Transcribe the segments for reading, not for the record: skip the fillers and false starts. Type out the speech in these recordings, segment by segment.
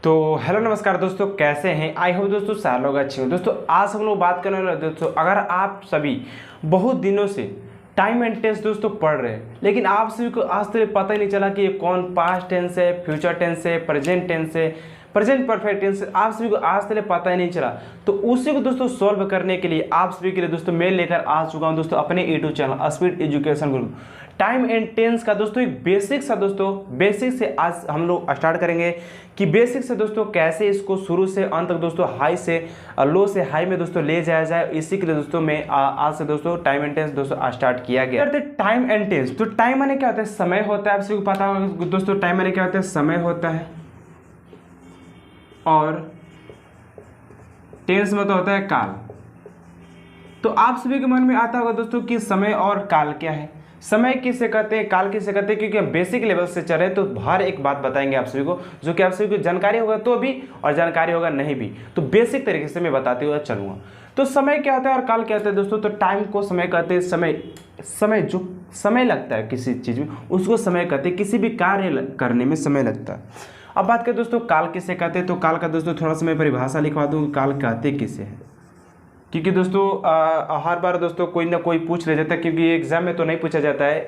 तो हेलो नमस्कार दोस्तों, कैसे हैं? आई होप दोस्तों सारे लोग अच्छे हो। दोस्तों आज हम लोग बात करने वाले हैं दोस्तों, अगर आप सभी बहुत दिनों से टाइम एंड टेंस दोस्तों पढ़ रहे हैं, लेकिन आप सभी को आज तक पता ही नहीं चला कि ये कौन पास्ट टेंस है, फ्यूचर टेंस है, प्रेजेंट टेंस है, प्रेजेंट परफेक्ट टेंस, आप सभी को आज तक पता ही नहीं चला। तो उसी को दोस्तों सॉल्व करने के लिए आप सभी के लिए दोस्तों मैं लेकर आ चुका हूं दोस्तों अपने YouTube channel speed education Guru. Time and tense का दोस्तों एक बेसिक सा दोस्तों बेसिक से आज हम लोग स्टार्ट करेंगे कि बेसिक से दोस्तों कैसे इसको शुरू से अंत तक दोस्तों हाई से लो से हाई में दोस्तों ले जाया जाए। इसी के लिए दोस्तों मैं आज से दोस्तों टाइम एंड टेंस दोस्तों स्टार्ट किया गया। टाइम एंड टेंस, तो टाइम माने क्या होता है? समय होता है। आप सभी को पता होगा दोस्तों टाइम माने क्या होता है? समय होता है। और टेंस में तो होता है काल। तो आप सभी के मन में आता होगा दोस्तों कि समय और काल क्या है, समय किसे कहते हैं, काल किसे कहते हैं। क्योंकि हम बेसिक लेवल से चल रहे हैं तो हर एक बात बताएंगे आप सभी को, जो कि आप सभी को जानकारी होगा तो भी और जानकारी होगा नहीं भी, तो बेसिक तरीके से मैं बताते हुए चलूंगा। तो समय क्या होता है और काल क्या होता है दोस्तों? तो टाइम को समय कहते हैं। समय जो समय लगता है किसी चीज में उसको समय कहते हैं। किसी भी कार्य करने में समय लगता है। अब बात करें दोस्तों काल किसे कहते हैं, तो काल का दोस्तों थोड़ा सा मैं परिभाषा लिखवा दूँ, काल कहते किसे हैं। क्योंकि दोस्तों हर बार दोस्तों कोई ना कोई पूछ ले जाता है, क्योंकि एग्जाम में तो नहीं पूछा जाता है,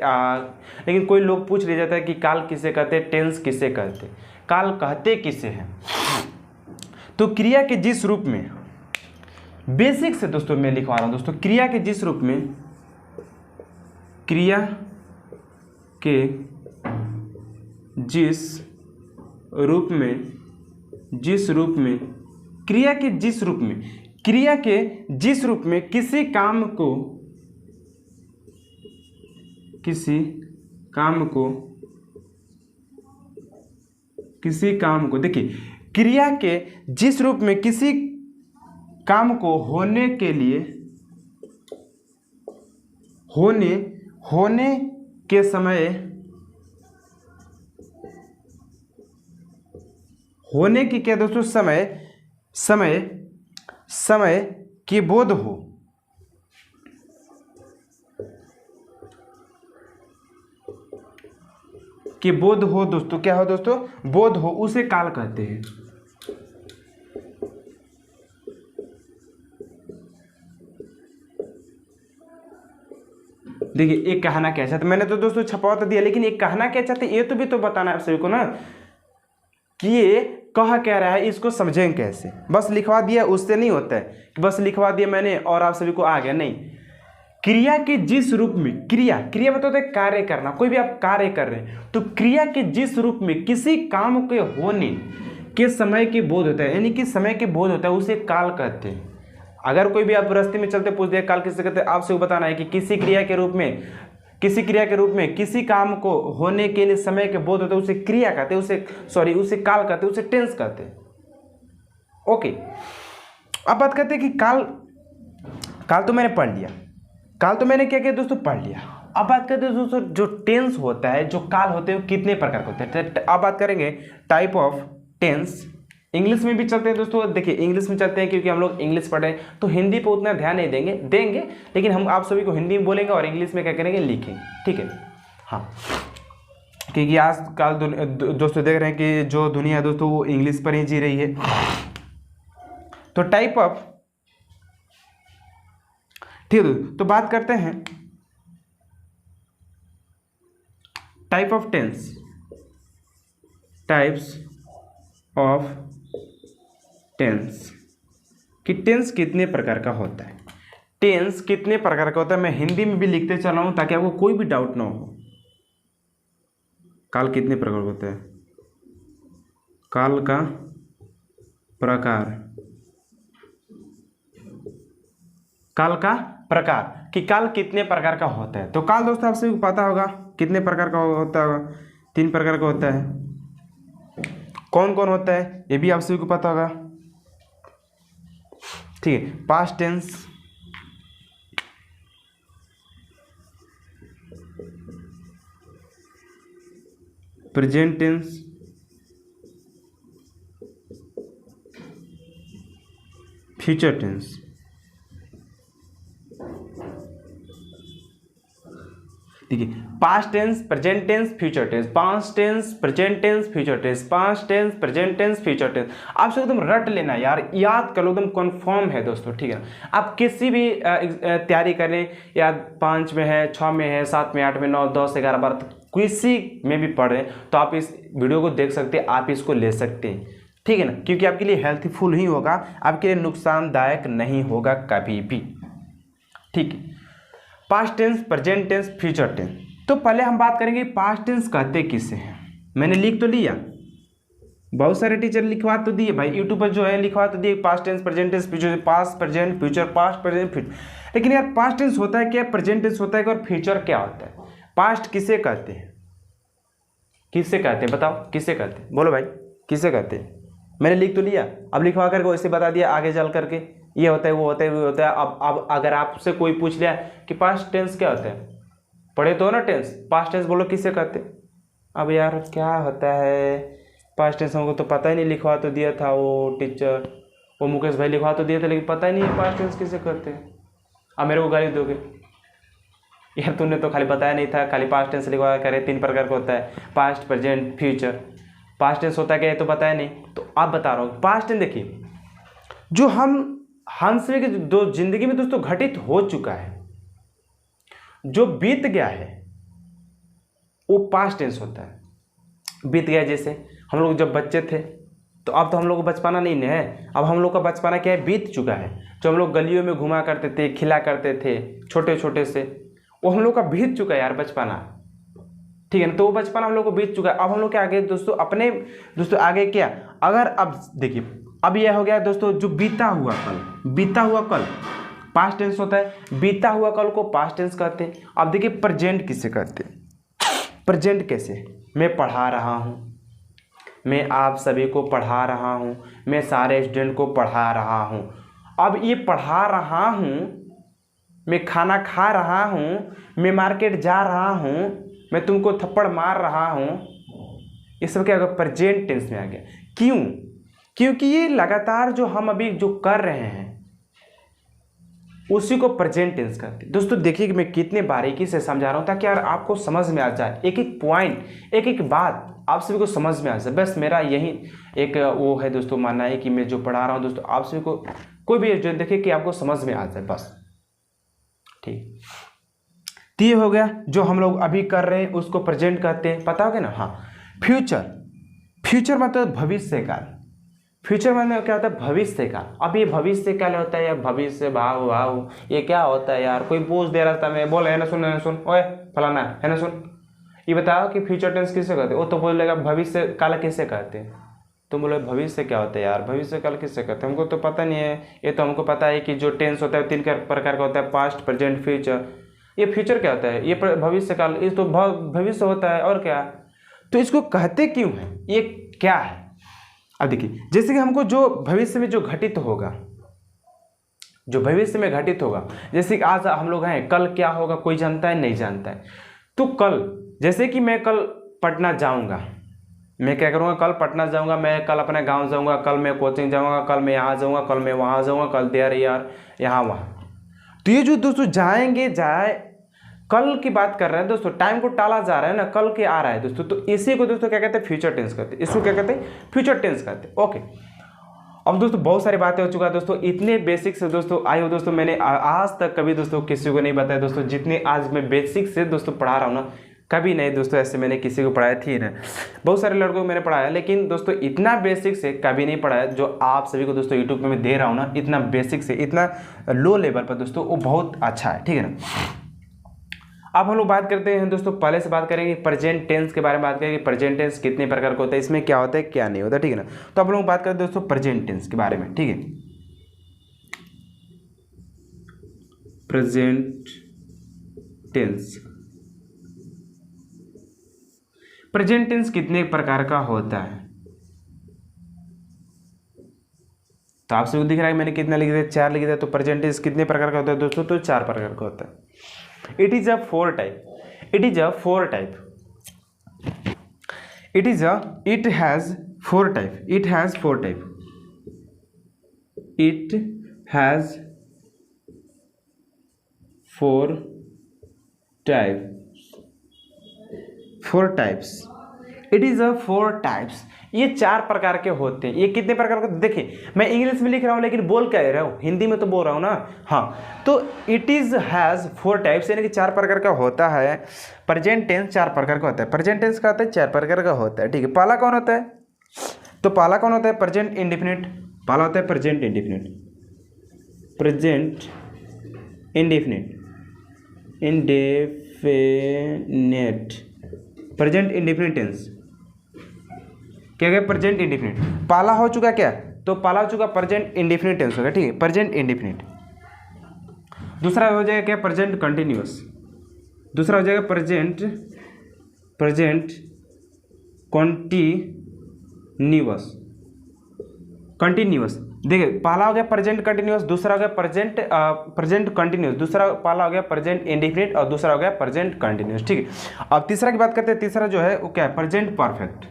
लेकिन कोई लोग पूछ ले जाता है कि काल किसे कहते हैं, टेंस किसे कहते हैं, काल कहते किसे हैं। तो क्रिया के जिस रूप में, बेसिक से दोस्तों मैं लिखवा रहा हूं दोस्तों, क्रिया के जिस रूप में, क्रिया के जिस रूप में, क्रिया के जिस रूप में, क्रिया के जिस रूप में किसी काम को देखिए, क्रिया के जिस रूप में किसी काम को होने के लिए, होने के समय, होने की क्या दोस्तों? समय की बोध हो, दोस्तों क्या हो दोस्तों? बोध हो, उसे काल कहते हैं। देखिए एक कहना क्या चाहते, मैंने तो दोस्तों छपवा तो दिया, लेकिन एक कहना क्या चाहते ये तो भी तो बताना है आप सभी को ना, कि ये कह क्या रहा है, इसको समझें कैसे। बस लिखवा दिया उससे नहीं होता है कि बस लिखवा दिया मैंने और आप सभी को आ गया, नहीं। क्रिया के जिस रूप में, क्रिया मतलब होता है कार्य करना, कोई भी आप कार्य कर रहे हैं तो क्रिया के जिस रूप में किसी काम के होने के समय के बोध होता है, यानी कि समय के बोध होता है, उसे काल कहते हैं। अगर कोई भी आप रास्ते में चलते पूछ दिया काल किसे कहते हैं, आपसे बताना है कि किसी क्रिया के रूप में किसी काम को होने के लिए समय के बोध होते हैं, उसे क्रिया कहते हैं, उसे काल कहते हैं, उसे टेंस कहते हैं। ओके, अब बात करते हैं कि काल तो मैंने पढ़ लिया, काल तो मैंने क्या किया दोस्तों? पढ़ लिया। अब बात करते हैं दोस्तों जो टेंस होता है, जो काल होते हैं, कितने प्रकार के होते हैं। अब बात करेंगे टाइप ऑफ टेंस। इंग्लिश में भी चलते हैं दोस्तों, देखिए इंग्लिश में चलते हैं क्योंकि हम लोग इंग्लिश पढ़े तो हिंदी पे उतना ध्यान नहीं देंगे, लेकिन हम आप सभी को हिंदी में बोलेंगे और इंग्लिश में क्या करेंगे? लिखेंगे, ठीक है। हाँ, क्योंकि आजकल दोस्तों देख रहे हैं कि जो दुनिया है दोस्तों वो इंग्लिश पर ही जी रही है। तो टाइप ऑफ, ठीक है, तो बात करते हैं type of tense, types of tense, कि टेंस कितने प्रकार का होता है। टेंस कितने प्रकार का होता है मैं हिंदी में भी लिखते चला हूं ताकि आपको कोई भी डाउट ना हो। काल कितने प्रकार होता है? काल का प्रकार, कि काल कितने प्रकार का होता है। तो काल दोस्तों आप सभी को पता होगा कितने प्रकार का होता होगा? 3 प्रकार का होता है। कौन कौन होता है ये भी आप सभी को पता होगा, ठीक है। Past tense, present tense, future tense. देखिए past tense, present tense, future tense, past tense, present tense, future tense, past tense, present tense, future tense. आपसे एकदम रट लेना यार, याद कर लो, एकदम कन्फर्म है दोस्तों, ठीक है। आप किसी भी तैयारी करें, या 5 में है, 6 में है, 7 में, 8 में, 9, 10, 11, 12, किसी में भी पढ़ें तो आप इस वीडियो को देख सकते हैं, आप इसको ले सकते हैं, ठीक है ना, क्योंकि आपके लिए हेल्पफुल ही होगा, आपके लिए नुकसानदायक नहीं होगा कभी भी, ठीक है। Past tense, present tense, future tense. तो पहले हम बात करेंगे पास्ट टेंस कहते किसे हैं। मैंने लिख तो लिया, बहुत सारे टीचर लिखवा तो दिए भाई, यूट्यूब पर जो है लिखवा तो दिए, past tense, present tense, future, past, present, future, past, present, future. लेकिन यार पास्ट टेंस होता है क्या, प्रेजेंट टेंस होता है क्या, और फ्यूचर क्या होता है? पास्ट किसे कहते हैं, किससे कहते हैं बताओ, किससे कहते हैं, बोलो भाई, किससे कहते हैं? मैंने लिख तो लिया, अब लिखवा करके वैसे बता दिया, आगे चल करके ये होता है, वो होता है, वो होता है। अब अगर आपसे कोई पूछ लिया कि पास्ट टेंस क्या होता है, पढ़े तो ना टेंस, पास्ट टेंस बोलो किससे कहते हैं? अब यार क्या होता है पास्ट टेंस, हमको तो पता ही नहीं, लिखवा तो दिया था वो टीचर, वो मुकेश भाई लिखवा तो दिया था, लेकिन पता ही नहीं है पास्ट टेंस किसे कहते हैं। अब मेरे को गाली दोगे, यार तूने तो खाली बताया नहीं था, खाली पास्ट टेंस लिखवा करे, 3 प्रकार का होता है, past, present, future. Past tense होता है क्या, ये तो बताया नहीं, तो आप बता रहा हूँ। पास्ट टेंस देखिए, जो हम सभी के दो जिंदगी में दोस्तों घटित हो चुका है, जो बीत गया है, वो पास्ट टेंस होता है। बीत गया, जैसे हम लोग जब बच्चे थे, तो अब तो हम लोग को बचपना नहीं है, अब हम लोग का बचपना क्या है, बीत चुका है। जो हम लोग गलियों में घुमा करते थे, खिला करते थे छोटे छोटे से, वो हम लोग का बीत चुका है यार बचपना, ठीक है ना। तो वो बचपन हम लोग को बीत चुका है। अब हम लोग के आगे दोस्तों अपने दोस्तों आगे क्या, अगर अब देखिए, अब यह हो गया दोस्तों, जो बीता हुआ कल, बीता हुआ कल पास्ट टेंस होता है, बीता हुआ कल को पास्ट टेंस कहते हैं। अब देखिए प्रेजेंट किसे कहते हैं, प्रेजेंट कैसे, मैं पढ़ा रहा हूँ, मैं आप सभी को पढ़ा रहा हूँ, मैं सारे स्टूडेंट को पढ़ा रहा हूँ। अब ये पढ़ा रहा हूँ, मैं खाना खा रहा हूँ, मैं मार्केट जा रहा हूँ, मैं तुमको थप्पड़ मार रहा हूँ, ये सब क्या होगा, प्रेजेंट टेंस में आ गया। क्यों? क्योंकि ये लगातार जो हम अभी जो कर रहे हैं उसी को प्रेजेंट टेंस कहते हैं। दोस्तों देखिए कि मैं कितने बारीकी से समझा रहा हूँ, ताकि यार आपको समझ में आ जाए, एक एक पॉइंट, एक एक बात आप सभी को समझ में आ जाए। बस मेरा यही एक वो है दोस्तों, मानना है कि मैं जो पढ़ा रहा हूँ दोस्तों, आप सभी को कोई भी जो देखे कि आपको समझ में आ जाए, बस ठीक। तो ये हो गया, जो हम लोग अभी कर रहे हैं उसको प्रेजेंट कहते हैं, पता होगा ना। हाँ, फ्यूचर, फ्यूचर मतलब भविष्य काल, फ्यूचर मतलब क्या होता है, भविष्य काल। अब ये भविष्य काल होता है या भविष्य भाव भाव, ये क्या होता है यार? कोई पूछ दे रहा था, मैं बोले है ना सुन, ओए फलाना है ना सुन, ये बताओ कि फ्यूचर टेंस किसे कहते हैं? वो तो बोलेगा भविष्य काल किसे कहते हैं। तुम बोले भविष्य क्या होता है यार, भविष्य काल किससे कहते हैं? हमको तो पता नहीं है। ये तो हमको पता है कि जो टेंस होता है 3 प्रकार का होता है, पास्ट, प्रेजेंट, फ्यूचर। ये फ्यूचर क्या होता है? ये भविष्य काल, ये तो भविष्य होता है, और क्या? तो इसको कहते क्यों है, ये क्या है? अब देखिए, जैसे कि हमको जो भविष्य में जो घटित होगा, जो भविष्य में घटित होगा, जैसे कि आज हम लोग हैं, कल क्या होगा कोई जानता है? नहीं जानता है। तो कल, जैसे कि मैं कल पटना जाऊंगा, मैं क्या करूँगा, कल पटना जाऊँगा, मैं कल अपने गांव जाऊँगा, कल मैं कोचिंग जाऊँगा, कल मैं यहाँ जाऊँगा, कल मैं वहाँ जाऊँगा, कल देर यार यहाँ वहाँ। तो ये जो दोस्तों जाएंगे, कल की बात कर रहे हैं दोस्तों, टाइम को टाला जा रहा है ना, कल के आ रहा है दोस्तों, तो इसी को दोस्तों क्या कहते हैं, फ्यूचर टेंस कहते हैं। इसको क्या कहते हैं, फ्यूचर टेंस कहते हैं। ओके, अब दोस्तों बहुत सारी बातें हो चुका है दोस्तों, इतने बेसिक से दोस्तों आई हो दोस्तों, मैंने आज तक कभी दोस्तों किसी को नहीं बताया दोस्तों, जितने आज मैं बेसिक से दोस्तों पढ़ा रहा हूँ ना, कभी नहीं दोस्तों ऐसे मैंने किसी को पढ़ाया थी ना। बहुत सारे लड़कों को मैंने पढ़ाया, लेकिन दोस्तों इतना बेसिक से कभी नहीं पढ़ाया जो आप सभी को दोस्तों यूट्यूब पे मैं दे रहा हूँ ना, इतना बेसिक से, इतना लो लेवल पर दोस्तों, वो बहुत अच्छा है, ठीक है ना। अब हम लोग बात करते हैं दोस्तों, पहले से बात करेंगे प्रेजेंट टेंस के बारे में, बात करेंगे प्रेजेंट टेंस कितने प्रकार का होता है, इसमें क्या होता है क्या नहीं होता, ठीक है ना। तो अब हम लोग बात करते हैं दोस्तों प्रेजेंट टेंस के बारे में, ठीक है। प्रेजेंट टेंस, प्रेजेंट टेंस कितने प्रकार का होता है? तो आप सबको दिख रहा है मैंने कितना लिख दिया, 4 लिख दिया। तो प्रेजेंट टेंस कितने प्रकार का होता है दोस्तों? तो 4 प्रकार का होता है। It is a 4 type. It is a 4 type. It has 4 type. It has 4 type. It has 4 type. 4 types, it is a 4 types. ये 4 प्रकार के होते हैं। ये कितने प्रकार के, देखिए मैं इंग्लिश में लिख रहा हूँ लेकिन बोल क्या रहा हूँ, हिंदी में तो बोल रहा हूँ ना। हाँ, तो इट इज़ हैज़ 4 टाइप्स, यानी कि 4 प्रकार का होता है। प्रेजेंट टेंस 4 प्रकार का होता है। प्रेजेंट टेंस का होता है 4 प्रकार का होता है, ठीक है। पहला कौन होता है, तो पहला कौन होता है, प्रेजेंट इंडेफिनिट। पहला होता है present indefinite, present indefinite, indefinite, present indefinite tense. क्या गया, प्रेजेंट इंडेफिनिट। पहला हो चुका क्या, तो पहला हो चुका प्रेजेंट इंडेफिनिट टेंस होगा, ठीक है, प्रेजेंट इंडेफिनिट। दूसरा हो जाएगा क्या, प्रेजेंट कंटिन्यूअस। दूसरा हो जाएगा प्रेजेंट कंटिन्यूअस। देखिए पहला हो गया प्रेजेंट कंटिन्यूअस, दूसरा हो गया प्रेजेंट कंटिन्यूअस, दूसरा पहला हो गया प्रेजेंट इंडेफिनिट और दूसरा हो गया प्रेजेंट कंटिन्यूअस, ठीक है। अब तीसरा की बात करते हैं। तीसरा जो है वो क्या है, प्रेजेंट परफेक्ट,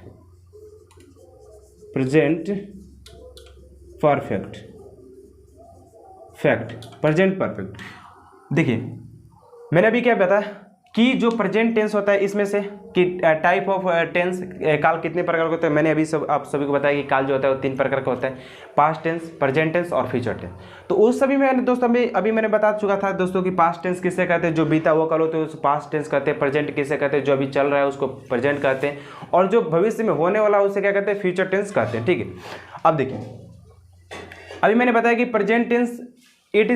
प्रेजेंट परफेक्ट। देखिए मैंने अभी क्या बताया कि जो प्रेजेंट टेंस होता है इसमें से कि टाइप ऑफ टेंस, काल कितने प्रकार के होते हैं। मैंने अभी आप सभी को बताया कि काल जो होता है वो 3 प्रकार का होता है, पास्ट टेंस, प्रेजेंट टेंस और फ्यूचर टेंस। तो उस सभी में दोस्तों अभी मैंने बता चुका था दोस्तों कि पास्ट टेंस किसे कहते हैं, जो बीता हुआ काल होता है उसे पास्ट टेंस कहते हैं। प्रेजेंट किसे कहते हैं, जो अभी चल रहा है उसको प्रेजेंट कहते हैं, और जो भविष्य में होने वाला है उसे क्या कहते हैं, फ्यूचर टेंस कहते हैं, ठीक है। अब देखिए अभी मैंने बताया कि present tense it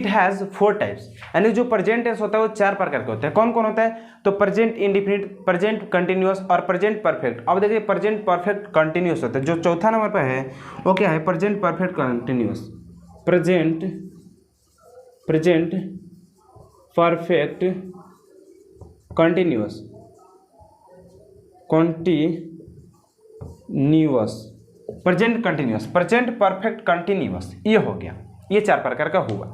has 4 types, यानी जो प्रेजेंट टेंस होता है वो 4 प्रकार के होते हैं। कौन कौन होता है, तो प्रेजेंट इंडेफिनिट, प्रेजेंट कंटिन्यूअस और प्रेजेंट परफेक्ट। अब देखिए प्रेजेंट परफेक्ट कंटिन्यूअस होता है, जो चौथा नंबर पर है वो क्या है, present perfect continuous, present perfect continuous, present continuous, present perfect continuous, ये हो गया, ये 4 प्रकार का हुआ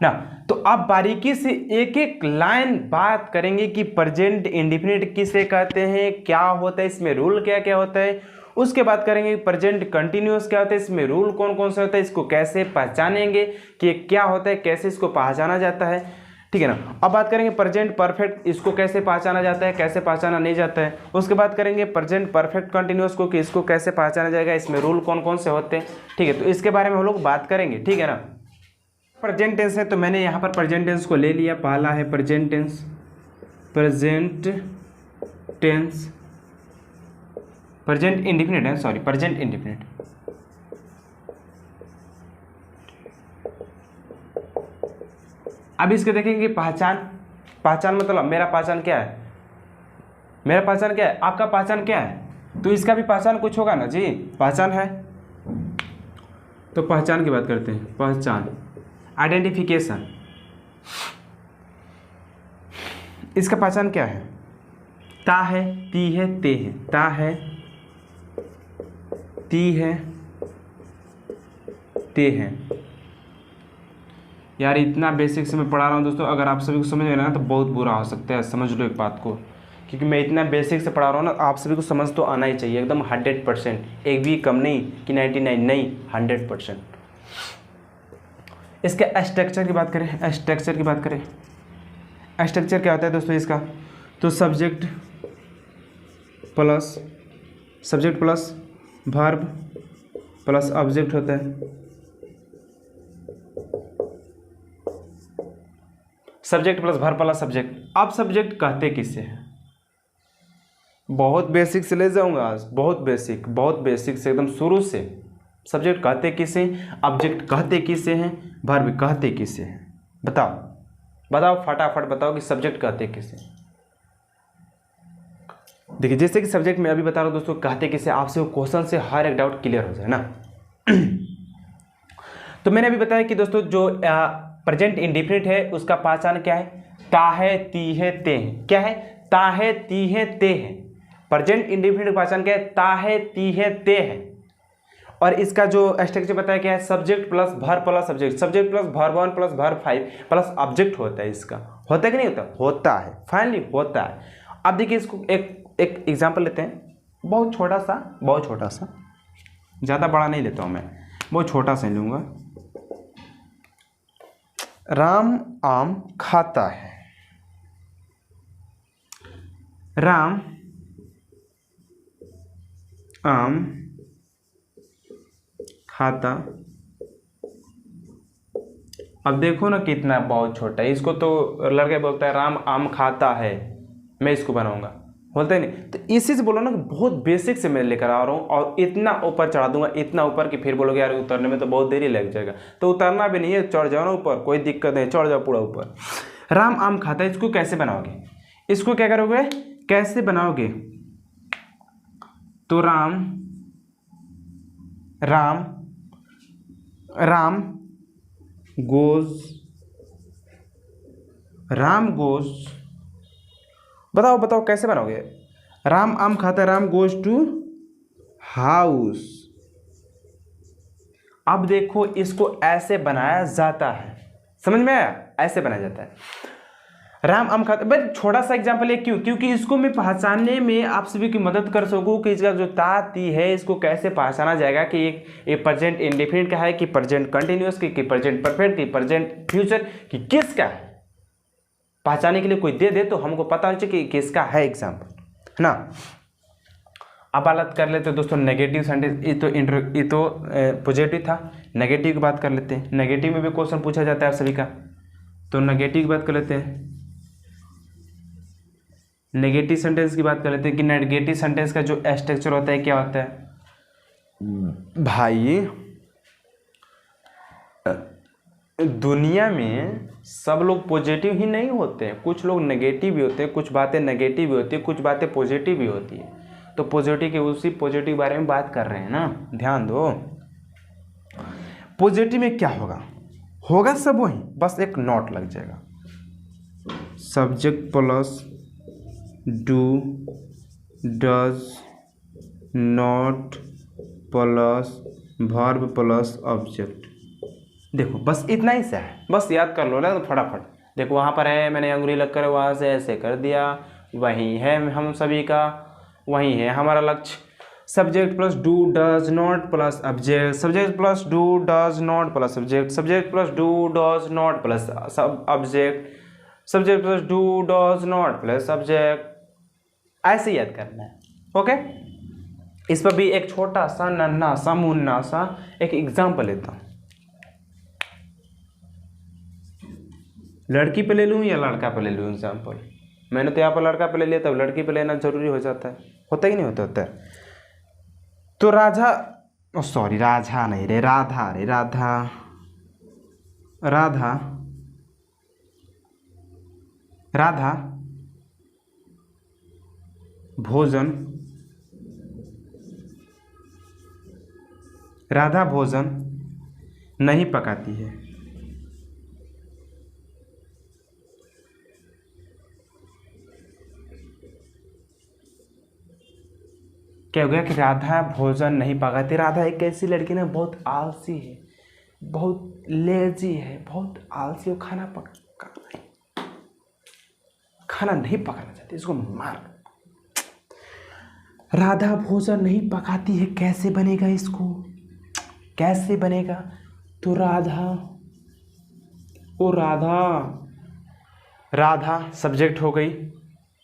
ना। तो आप बारीकी से एक एक लाइन बात करेंगे कि प्रेजेंट इंडेफिनिट किसे कहते हैं, क्या होता है, इसमें रूल क्या क्या होता है। उसके बाद करेंगे प्रेजेंट कंटिन्यूअस क्या होता है, इसमें रूल कौन कौन से होता है, इसको कैसे पहचानेंगे कि क्या होता है, कैसे इसको पहचाना जाता है, ठीक है ना। अब बात करेंगे प्रेजेंट परफेक्ट, इसको कैसे पहचाना जाता है, कैसे पहचाना नहीं जाता है। उसके बाद करेंगे प्रेजेंट परफेक्ट कंटिन्यूअस को कि इसको कैसे पहचाना जाएगा, इसमें रूल कौन कौन से होते हैं, ठीक है। तो इसके बारे में हम लोग बात करेंगे, ठीक है ना। प्रेजेंट टेंस है तो मैंने यहाँ पर प्रेजेंट टेंस को ले लिया। पहला है प्रेजेंट टेंस, प्रेजेंट इंडेफिनिट है, सॉरी प्रेजेंट इंडेफिनिट। अब इसके देखेंगे पहचान मतलब मेरा पहचान क्या है, आपका पहचान क्या है, तो इसका भी पहचान कुछ होगा ना जी, पहचान है तो पहचान की बात करते हैं। पहचान, आइडेंटिफिकेशन, इसका पहचान क्या है, ता है, ती है, ते है, ता है, ती है, ते है। यार इतना बेसिक से मैं पढ़ा रहा हूँ दोस्तों, अगर आप सभी को समझ में ना तो बहुत बुरा हो सकता है, समझ लो एक बात को, क्योंकि मैं इतना बेसिक से पढ़ा रहा हूँ ना, आप सभी को समझ तो आना ही चाहिए एकदम 100%, एक भी कम नहीं कि 99 नहीं, 100%। इसके स्ट्रक्चर की बात करें, स्ट्रक्चर क्या होता है दोस्तों इसका, तो subject plus verb plus object होता है। Subject plus verb plus subject. अब सब्जेक्ट कहते किससे हैं, बहुत बेसिक से ले जाऊंगा आज, बहुत बेसिक से एकदम शुरू से। सब्जेक्ट कहते किसे, ऑब्जेक्ट कहते किसे हैं, वर्ब कहते किसे हैं, बताओ फटाफट बताओ कि सब्जेक्ट कहते किसे। देखिए जैसे कि सब्जेक्ट में अभी बता रहा हूँ दोस्तों, कहते किसे, आपसे वो क्वेश्चन से हर एक डाउट क्लियर हो जाए ना। तो मैंने अभी बताया कि दोस्तों जो प्रेजेंट इंडेफिनिट है उसका पहचान क्या है, ता है, ती है, ते है। क्या है, ता है, ती है, ते है। प्रेजेंट इंडेफिनिट का पहचान क्या है, ता है, ती है, ते है। और इसका जो स्ट्रक्चर बताया क्या है, subject plus verb plus subject, subject plus verb 1 plus verb 5 plus object होता है। इसका होता है कि नहीं होता, होता है, फाइनली होता है। अब देखिए इसको एक एग्जाम्पल लेते हैं, बहुत छोटा सा, ज़्यादा बड़ा नहीं लेता हूँ मैं, बहुत छोटा सा लूँगा। राम आम खाता है, राम आम खाता। अब देखो ना कितना बहुत छोटा है, इसको तो लड़के बोलता है राम आम खाता है, मैं इसको बनाऊंगा, बोलते ही नहीं। तो इसी से बोलो ना कि बहुत बेसिक से मैं लेकर आ रहा हूँ और इतना ऊपर चढ़ा दूंगा, इतना ऊपर कि फिर बोलोगे यार उतरने में तो बहुत देरी लग जाएगा। तो उतरना भी नहीं है, चढ़ जाओ ना ऊपर, कोई दिक्कत नहीं, चढ़ जाओ पूरा ऊपर। राम आम खाता है, इसको कैसे बनाओगे, इसको क्या करोगे, कैसे बनाओगे, तो राम गोज, बताओ कैसे बनाओगे। राम आम खाता है, राम गोज टू हाउस। अब देखो इसको ऐसे बनाया जाता है, समझ में आया, ऐसे बनाया जाता है। राम आम खाता, बट छोटा सा एग्जांपल है, क्यों, क्योंकि इसको मैं पहचानने में आप सभी की मदद कर सकूं कि इसका जो ताती है इसको कैसे पहचाना जाएगा कि एक प्रेजेंट इंडेफिनिट का है, कि प्रेजेंट कंटिन्यूअस कि प्रेजेंट परफेक्ट, कि प्रेजेंट फ्यूचर, कि किसका है। पहचानने के लिए कोई दे दे तो हमको पता होना चाहिए कि किसका है एग्जाम्पल, है ना। अब बात कर लेते हैं दोस्तों नेगेटिव सेंटेंस। ये तो पॉजिटिव था, नेगेटिव की बात कर लेते हैं। नेगेटिव में भी क्वेश्चन पूछा जाता है आप सभी का, तो नेगेटिव की बात कर लेते हैं। नेगेटिव सेंटेंस की बात कर लेते हैं कि नेगेटिव सेंटेंस का जो स्ट्रक्चर होता है क्या होता है भाई। दुनिया में सब लोग पॉजिटिव ही नहीं होते हैं, कुछ लोग नेगेटिव भी होते हैं, कुछ बातें नेगेटिव भी होती है, कुछ बातें पॉजिटिव भी होती है। तो पॉजिटिव के उसी पॉजिटिव बारे में बात कर रहे हैं ना, ध्यान दो। पॉजिटिव में क्या होगा सब वही, बस एक नॉट लग जाएगा, subject plus do does not plus verb plus object. देखो बस इतना ही सा है, बस याद कर लो ना तो फटाफट। देखो वहाँ पर है, मैंने अंगुली लग कर वहाँ से ऐसे कर दिया, वही है हम सभी का, वही है हमारा लक्ष्य। Subject plus do does not plus object, subject plus do does not plus object, subject plus do does not plus object, subject plus do does not plus object, ऐसे याद करना है। ओके, इस पर भी एक छोटा सा नन्हा सा मुन्ना सा एक एग्जाम्पल लेता हूँ। लड़की पे ले लूँ या लड़का पे ले लूँ एग्जाम्पल। मैंने तो यहाँ पर लड़का पे ले लिया, तब लड़की पे लेना जरूरी हो जाता है, होता ही नहीं होता है। तो राधा नहीं रे, राधा भोजन नहीं पकाती है। क्या हो गया कि राधा भोजन नहीं पकाती। राधा एक ऐसी लड़की ना, बहुत आलसी है, बहुत लेजी है, बहुत आलसी हो, खाना नहीं पकाना चाहती, इसको मार। राधा भोजन नहीं पकाती है, कैसे बनेगा, इसको कैसे बनेगा। तो राधा सब्जेक्ट हो गई,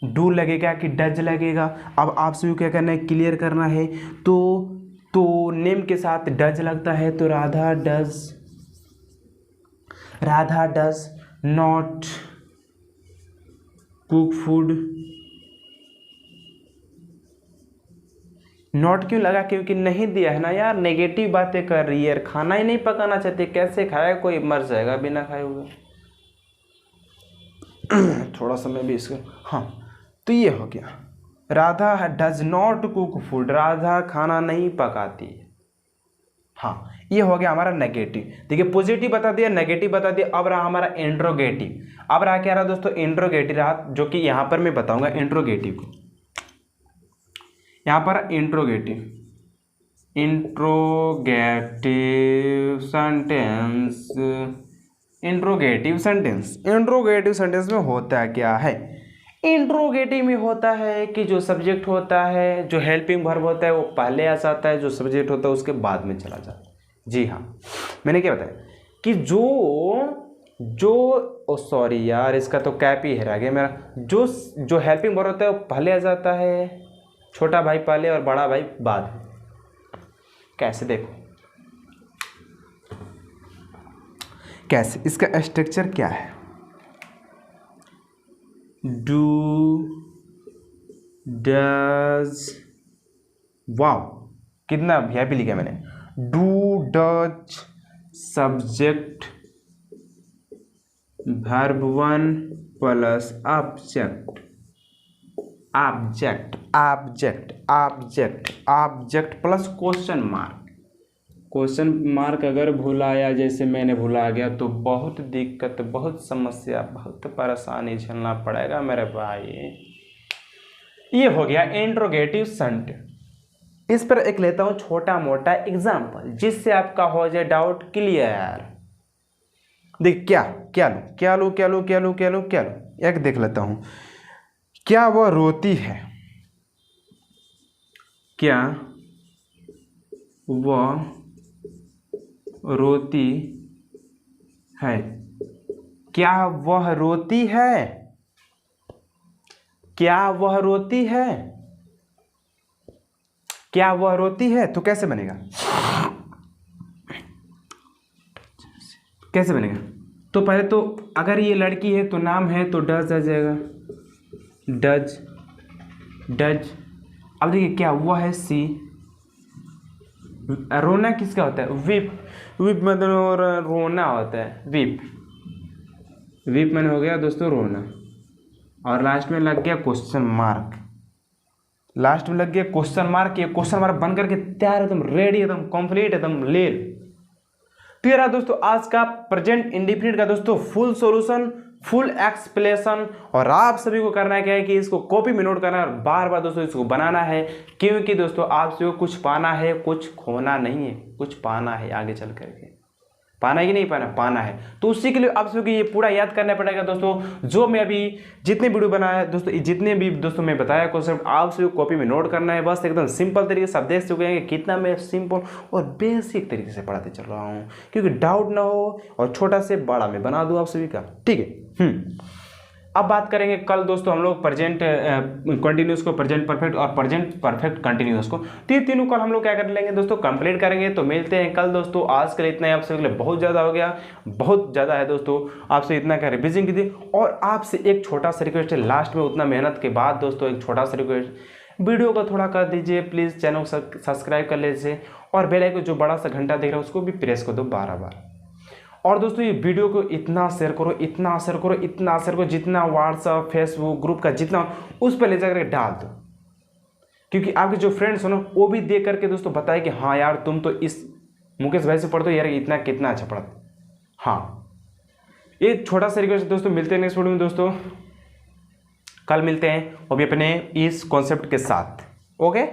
डू लगेगा कि डज लगेगा। अब आप सभी क्या करना है, क्लियर करना है। तो नेम के साथ डज लगता है, तो Radha does not cook food. Not क्यों लगा, क्योंकि नहीं दिया है ना यार, नेगेटिव बातें कर रही है, खाना ही नहीं पकाना चाहती, कैसे खाएगा, कोई मर जाएगा बिना खाए हुए। थोड़ा समय भी इसका, हाँ, तो ये हो गया, Radha does not cook food, Radha खाना नहीं पकाती है। हाँ, ये हो गया हमारा नेगेटिव। देखिए पॉजिटिव बता दिया, नेगेटिव बता दिया, अब रहा हमारा इंट्रोगेटिव। अब रहा क्या रहा दोस्तों, इंट्रोगेटिव रहा, जो कि यहाँ पर मैं बताऊंगा इंट्रोगेटिव को। यहाँ पर इंट्रोगेटिव सेंटेंस में होता क्या है। इंट्रोगेटिव में होता है कि जो सब्जेक्ट होता है, जो हेल्पिंग वर्ब होता है वो पहले आ जाता है, जो सब्जेक्ट होता है उसके बाद में चला जाता है। जी हाँ, मैंने क्या बताया कि जो जो ओ सॉरी यार, इसका तो कैप ही रह गया मेरा। जो हेल्पिंग वर्ब होता है वो पहले आ जाता है, छोटा भाई पहले और बड़ा भाई बाद में। कैसे देखो, कैसे इसका स्ट्रक्चर क्या है? डू, डज, वाव, कितना वीआईपी लिखा है मैंने। Do, does, subject, verb 1 plus object, object, object, object, object plus question mark. Question mark अगर भुलाया, जैसे मैंने भुला गया, तो बहुत दिक्कत, बहुत समस्या, बहुत परेशानी झेलना पड़ेगा मेरे भाई। ये हो गया इंट्रोगेटिव सेंटेंस। इस पर एक लेता हूं छोटा मोटा एग्जाम्पल, जिससे आपका हो जाए डाउट क्लियर। देख क्या क्या लूं, क्या लूं, क्या लूं, क्या लूं, क्या लूं, क्या लूं, एक देख लेता हूं। क्या वह रोती है? क्या वह रोती है? क्या वह रोती है? क्या वह रोती है? क्या वह रोती है? तो कैसे बनेगा? कैसे बनेगा? तो पहले तो अगर ये लड़की है तो नाम है तो डज आ जाएगा, डज, डज। अब देखिए क्या हुआ है, सी। रोना किसका होता है? विप, विप मतलब रोना होता है, विप, विप मैंने हो गया दोस्तों रोना। और लास्ट में लग गया क्वेश्चन मार्क, लास्ट में लग गया क्वेश्चन मार्क। ये क्वेश्चन मार्क बन करके तैयार, एकदम रेडी, एकदम कंप्लीट, एकदम ले। तो ये रहा दोस्तों आज का प्रेजेंट इंडिफिनिट का दोस्तों फुल सॉल्यूशन, फुल एक्सप्लेनेशन। और आप सभी को करना क्या है कि इसको कॉपी में नोट करना है और बार बार दोस्तों इसको बनाना है, क्योंकि दोस्तों आप सभी को कुछ पाना है, कुछ खोना नहीं है, कुछ पाना है आगे चल करके। पाना है कि नहीं पाना? पाना है। तो उसी के लिए आप सभी को ये पूरा याद करना पड़ेगा दोस्तों। जो मैं अभी जितने वीडियो बनाया है दोस्तों, जितने भी दोस्तों मैं बताया कॉन्सेप्ट, आप सभी को कॉपी में नोट करना है। बस एकदम सिंपल तरीके से आप देख चुके हैं कि कितना मैं सिंपल और बेसिक तरीके से पढ़ाते चल रहा हूँ, क्योंकि डाउट ना हो और छोटा से बड़ा मैं बना दूँ आप सभी का। ठीक है। अब बात करेंगे कल दोस्तों हम लोग प्रेजेंट कंटिन्यूस को, प्रेजेंट परफेक्ट और प्रेजेंट परफेक्ट कंटिन्यूस को, तो ये तीनों कल हम लोग क्या कर लेंगे दोस्तों, कंप्लीट करेंगे। तो मिलते हैं कल दोस्तों। आज के लिए इतना ही, आप सभी के लिए बहुत ज़्यादा हो गया, बहुत ज़्यादा है दोस्तों। आपसे इतना क्या रिविजन कीजिए, और आपसे एक छोटा सा रिक्वेस्ट है, लास्ट में उतना मेहनत के बाद दोस्तों एक छोटा सा रिक्वेस्ट, वीडियो को थोड़ा कर दीजिए प्लीज़, चैनल को सब्सक्राइब कर लीजिए, और बेल आइकन जो बड़ा सा घंटा दिख रहा है उसको भी प्रेस कर दो 12 बार। और दोस्तों ये वीडियो को इतना शेयर करो, इतना शेयर करो, इतना शेयर करो, जितना व्हाट्सएप फेसबुक ग्रुप का जितना उस पर ले जाकर डाल दो, क्योंकि आपके जो फ्रेंड्स हो ना वो भी देख करके दोस्तों बताए कि हाँ यार तुम तो इस मुकेश भाई से पढ़ते हो यार, इतना कितना अच्छा पढ़ते। हाँ, ये छोटा सा रिक्वेस्ट दोस्तों। मिलते हैं नेक्स्ट वीडियो में दोस्तों, कल मिलते हैं, और भी अपने इस कॉन्सेप्ट के साथ। ओके।